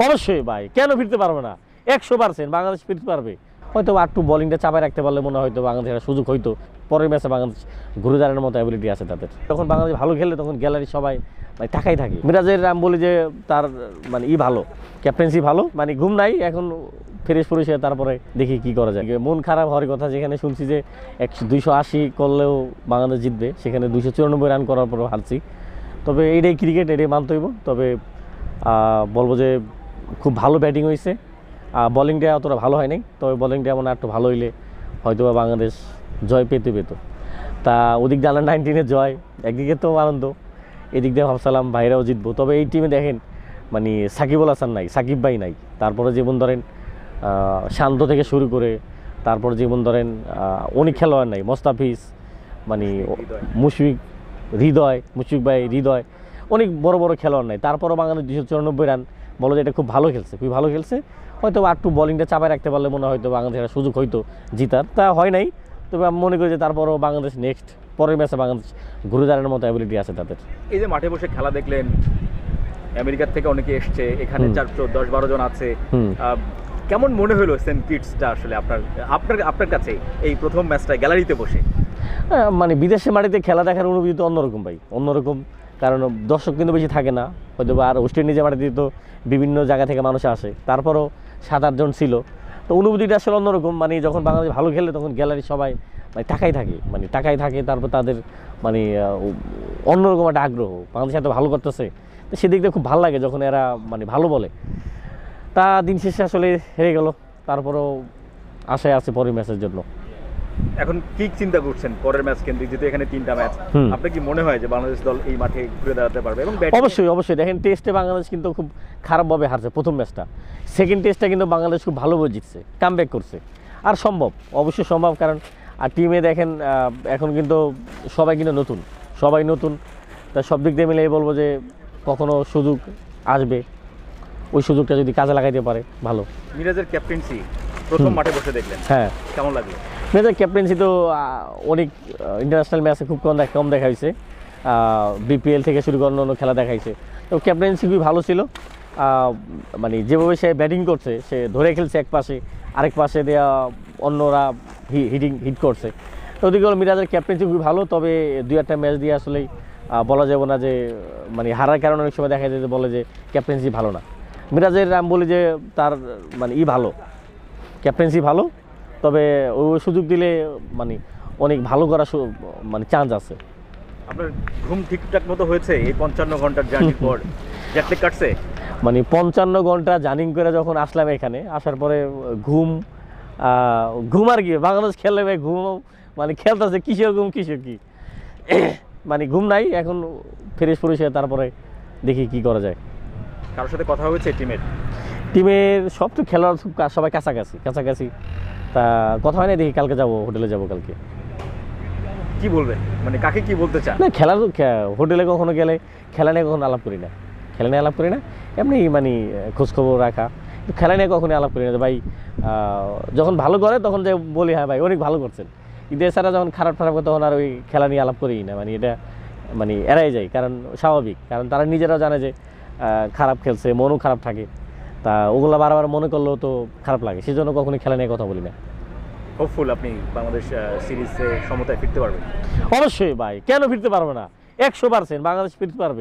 অবশ্যই ভাই, কেন ফিরতে পারবে না? 100% বাংলাদেশ ফিরতে পারবে। হয়তো একটু বোলিংটা চাপায় রাখতে পারলে মনে হয়তো বাংলাদেশের সুযোগ হয়তো পরের ম্যাচে বাংলাদেশ ঘুরে দাঁড়ানোর মতো অ্যাবিলিটি আছে তাদের। যখন বাংলাদেশ ভালো খেলে তখন গ্যালারি সবাই মানে টাকাই থাকে। মিরাজের আমি বলি যে তার মানে ভালো, ক্যাপ্টেন্সি ভালো, মানে ঘুম নাই এখন, ফ্রেশ পরিষে তারপরে দেখি কি করা যায়। মন খারাপ হওয়ার কথা, যেখানে শুনছি যে 280 করলেও বাংলাদেশ জিতবে, সেখানে 294 রান করার পরও হারছি। তবে এইটাই ক্রিকেট, এটাই মানতে হইব। তবে বলবো যে খুব ভালো ব্যাটিং হয়েছে, বলিংটা অতটা ভালো হয় নাই। তবে বলিংটা এমন একটু ভালো হইলে হয়তো বা বাংলাদেশ জয় পেত। তা ওদিক দিয়ে আন্ডার 19-এর জয়, একদিকে তো আনন্দ, এদিক দিয়ে ভাবছিলাম ভাইরাও জিতবো। তবে এই টিমে দেখেন মানে সাকিবুল হাসান নাই, সাকিব ভাই নাই, তারপরে যেমন ধরেন শান্ত থেকে শুরু করে, তারপর যেমন ধরেন অনেক খেলোয়াড় নাই, মোস্তাফিজ, মানে মুশফিক ভাই হৃদয়, অনেক বড় বড় খেলোয়াড় নাই। তারপরও বাংলাদেশ 294 রান, বলো যে এটা খুব ভালো খেলছে। হয়তো একটু বলিংটা চাপায় রাখতে পারলে মনে হয়তো বাংলাদেশের সুযোগ হয়তো জিতার, তা হয় নাই। তবে আমি মনে করি যে তারপরও বাংলাদেশ পরের ম্যাচে বাংলাদেশ ঘুরে দাঁড়ানোর মতো অ্যাবিলিটি আছে তাদের। এই যে মাঠে বসে খেলা দেখলেন, আমেরিকার থেকে অনেকে এসছে, এখানে 10-12 জন আছে, কেমন মনে হলো সেন্ট কিটসটা আসলে আপনার কাছে এই প্রথম ম্যাচটা গ্যালারিতে বসে? মানে বিদেশে মাটিতে খেলা দেখার অনুভূতি তো অন্যরকম ভাই, অন্যরকম। কারণ দর্শক কিন্তু বেশি থাকে না হয়তো, আর ওয়েস্ট ইন্ডিজের মাটিতে তো বিভিন্ন জায়গা থেকে মানুষ আসে, তারপরও 7-8 জন ছিল। তো অনুভূতিটা আসলে অন্যরকম। মানে যখন বাংলাদেশ ভালো খেলে তখন গ্যালারি সবাই মানে টাকাই থাকে, তারপর তাদের মানে অন্যরকম একটা আগ্রহ, বাংলাদেশ এত ভালো করতেছে। তো সেদিক দিয়ে খুব ভালো লাগে যখন এরা মানে ভালো বলে। তা দিন শেষে আসলে হেরে গেল, তারপরেও আশায় আছে পরের ম্যাচের জন্য। এখন কি চিন্তা করছেন পরের ম্যাচ কেন্দ্রিক, যেহেতু এখানে 3টা ম্যাচ, আপনার কি মনে হয় যে বাংলাদেশ দল এই মাঠে ঘুরে দাঁড়াতে পারবে? এবং অবশ্যই দেখেন, টেস্টে বাংলাদেশ কিন্তু খুব খারাপভাবে হারছে প্রথম ম্যাচটা, সেকেন্ড টেস্টটা কিন্তু বাংলাদেশ খুব ভালোভাবে জিতছে, কামব্যাক করছে। আর অবশ্যই সম্ভব। কারণ আর টিমে দেখেন এখন কিন্তু সবাই নতুন, তা সব দিক দিয়ে মিলে বলবো যে কখনো সুযোগ আসবে, ওই সুযোগটা যদি কাজে লাগাইতে পারে ভালো। মিরাজের ক্যাপ্টেন্সি প্রথম মাঠে বসে দেখলেন, হ্যাঁ কেমন লাগলো? মিরাজের ক্যাপ্টেন্সি তো অনেক ইন্টারন্যাশনাল ম্যাচে খুব কম দেখা হয়েছে, বিপিএল থেকে শুরু করে অন্য খেলা দেখাইছে। তো ক্যাপ্টেন্সি খুবই ভালো ছিল। মানে যেভাবে সে ব্যাটিং করছে, সে ধরে খেলছে এক পাশে, আরেক পাশে দেওয়া অন্যরা হিট করছে। তো ওদিকে মিরাজের ক্যাপ্টেন্সি খুবই ভালো। তবে 2-1টা ম্যাচ দিয়ে আসলেই বলা যাবে না যে মানে হারার কারণে অনেক সময় দেখা যায় যে বলে যে ক্যাপ্টেন্সি ভালো না। মিরাজের আমি বলি যে তার মানে ভালো, ক্যাপ্টেন্সি ভালো। তবে ওই সুযোগ দিলে মানে অনেক ভালো করার মানে চান্স আছে। আপনার ঘুম ঠিকঠাক মতো হয়েছে এই 55 ঘন্টার জার্নির পর? জেটল্যাগ কাটছে? মানে 55 ঘন্টা জার্নি করে যখন আসলাম এখানে, আসার পরে ঘুম আর কি, বাংলাদেশ খেললে ঘুম মানে খেলতেছে কিসের কি মানে ঘুম নাই এখন, ফ্রেশ পরিষে তারপরে দেখি কি করা যায়। কারোর সাথে কথা হয়েছে টিমের সব তো খেলোয়াড় সবাই কাছাকাছি, তা কথা হয় না। দেখি কালকে হোটেলে যাবো কালকে। কি বলবেন, মানে কাকে কি বলতে চান? না, হোটেলে কখনো গেলে খেলা নিয়ে কখনো আলাপ করি না, এমনি মানে খোঁজখবর রাখা। খেলা নিয়ে কখনোই আলাপ করি না ভাই। যখন ভালো করে তখন যে বলি হ্যাঁ ভাই অনেক ভালো করছেন, কিন্তু এছাড়া যখন খারাপ করে তখন আর ওই খেলা নিয়ে আলাপ করি না। মানে এটা মানে এড়াই যায়, কারণ স্বাভাবিক, কারণ তারা নিজেরাও জানে যে খারাপ খেলছে, মনও খারাপ থাকে। তা ওগুলো বারবার মনে করলেও তো খারাপ লাগে, সেই জন্য কখনোই খেলা নিয়ে কথা বলি না। হোপফুল আপনি বাংলাদেশ সিরিজে সমতায় ফিরতে পারবেন? অবশ্যই ভাই, কেন ফিরতে পারবে না? 100% বাংলাদেশ ফিরতে পারবে।